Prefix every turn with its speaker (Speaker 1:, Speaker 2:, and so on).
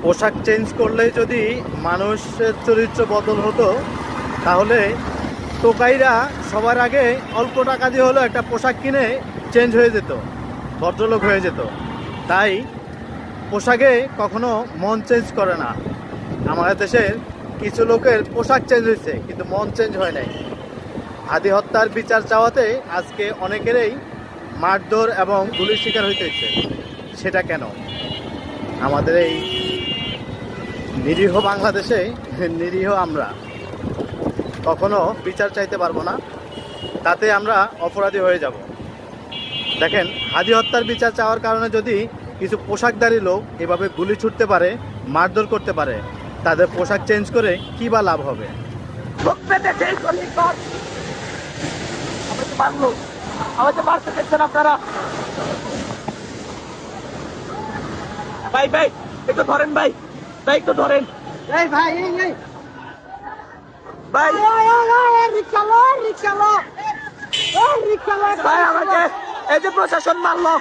Speaker 1: পোশাক চেঞ্জ করলেই যদি মানুষের চরিত্র বদল হতো, তাহলে টোকাইরা সবার আগে অল্প টাকা দিয়ে হলো একটা পোশাক কিনে চেঞ্জ হয়ে যেত, ভদ্রলোক হয়ে যেত। তাই পোশাকে কখনো মন চেঞ্জ করে না। আমাদের দেশের কিছু লোকের পোশাক চেঞ্জ হয়েছে, কিন্তু মন চেঞ্জ হয় নাই। হাদি হত্যার বিচার চাওয়াতে আজকে অনেকেরই মারধর এবং গুলির শিকার হইতে হচ্ছে। সেটা কেন? আমাদের এই নিরীহ বাংলাদেশে নিরীহ আমরা কখনো বিচার চাইতে পারবো না, তাতে আমরা অপরাধী হয়ে যাব। দেখেন, হাদি হত্যার বিচার চাওয়ার কারণে যদি কিছু পোশাকধারী লোক এভাবে গুলি ছুটতে পারে, মারধর করতে পারে, তাদের পোশাক চেঞ্জ করে কি বা লাভ হবে?
Speaker 2: আপনারা ভাই ভাই একটু ধরেন, ভাই ভাই একটু ধরেন, ভাই ভাই রিক্সা ভাই আমাকে এই যে প্রশাসন মারলো।